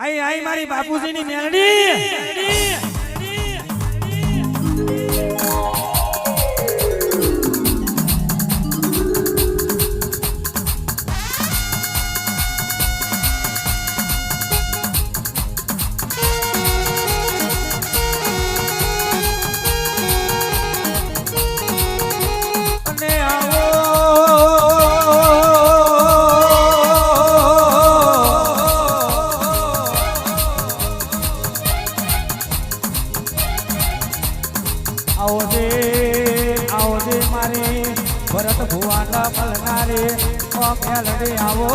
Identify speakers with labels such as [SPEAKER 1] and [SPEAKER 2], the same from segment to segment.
[SPEAKER 1] આઈ મારી બાપુજીની મેલડી આવજે મારી ભરત ભુવાના મલનારી ઓ મેલડી આવો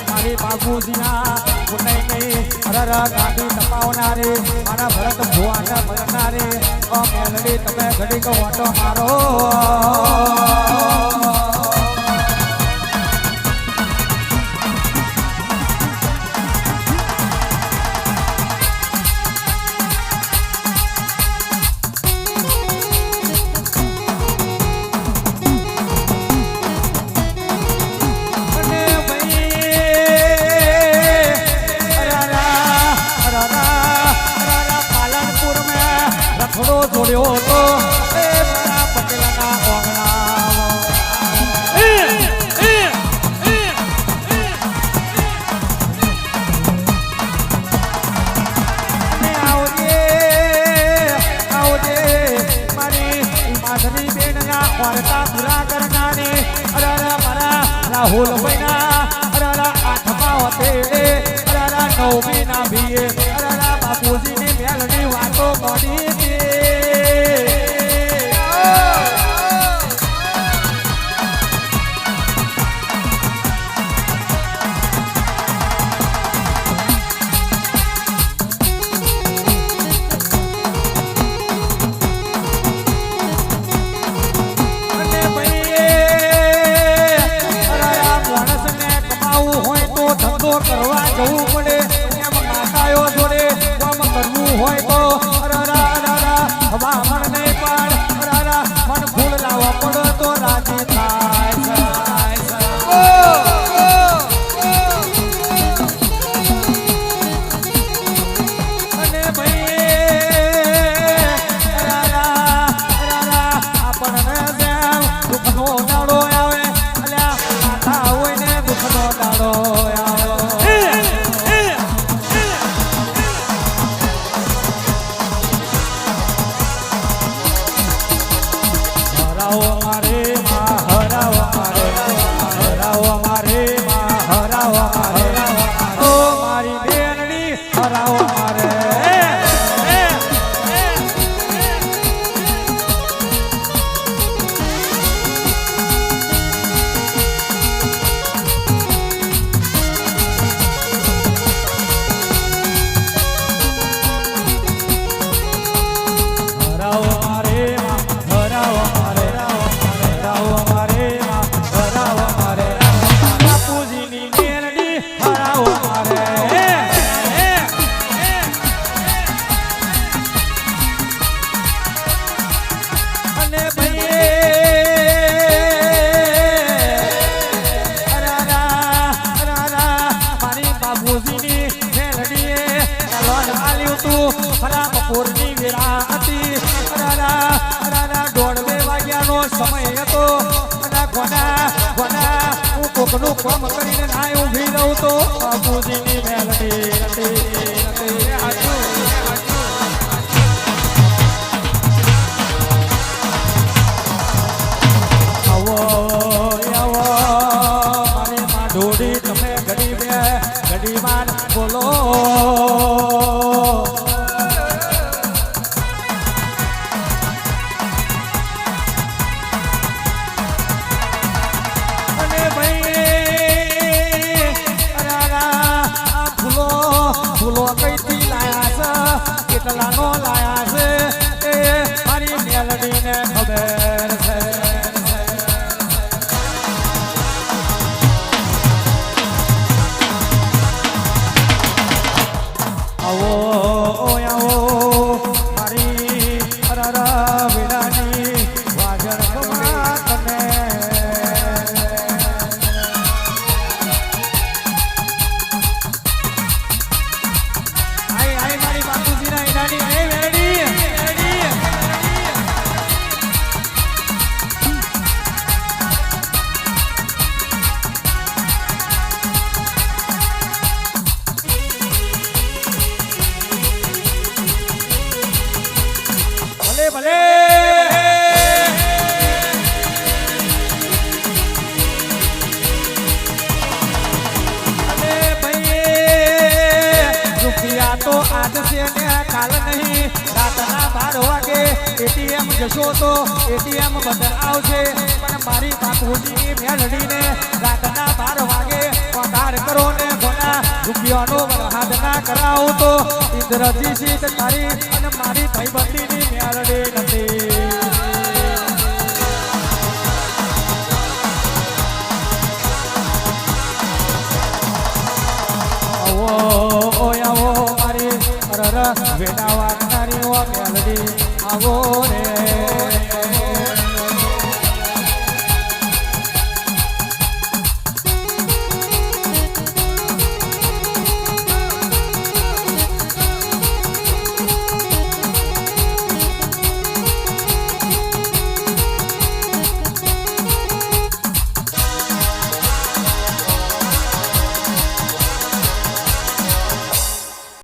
[SPEAKER 1] મારી બાપુજીના પુનઈ હરર ગાડી તપાવનારે મારા ભરત ભુવાના મળનારે ઓ મેલડી તમે ઘડીક ઓટો મારો થોડો જોડ્યો તો એ મારા પટેલના ઓગણા આવજે મારી માધરી બેનના વાર્તા પૂરા કરનારી અરે મારા રાહુલ ભાઈના અરે આઠમા હોતે અરે નવમી ના ભીએ અરે બાપુજીની મેલડી વાતો મોડી કરવા જવું પડે એમ માતાઓ જોડે કામ કરવું હોય તો હવા મન નહીં પણ મન ફૂલ લાવવા પડે તો રાજી થાય અને ભાઈ આપણને જેમ દુઃખનો દાડો આવે અલ્યા માથા હોય ને દુઃખનો દાડો બપોરની વેળા હતી દોઢ 2 વાગ્યાનો સમય હતો હું કોકનું કામ કરીને ના ઊભી રહું તો બાપુજીની મેલડી નથી આવો મારી માં ઢોળી તમે ઘડીમાં બોલો આવો આવો મારી અરર વેડાની વાજણ ગમા તને આઈ મારી બાપુજીના ઈનાની આઈ વેડી ભલે રૂપિયા તો આજ છે ને કાલ નહીં રાતના 12 વાગે એટીએમ જશો તો એટીએમ બદલ આવશે પણ મારી બાપુજીની મેલડીને રાતના 12 વાગે પગાર કરો ને ભલા રૂપિયાનો વરહાદ ના કરાવું તો ઇન્દ્રજી સીટ તારી અને મારી ભાઈબંધીની મેલડી નથી આવો મારી અરર વેડા વાગનારી મેલડી આવો રે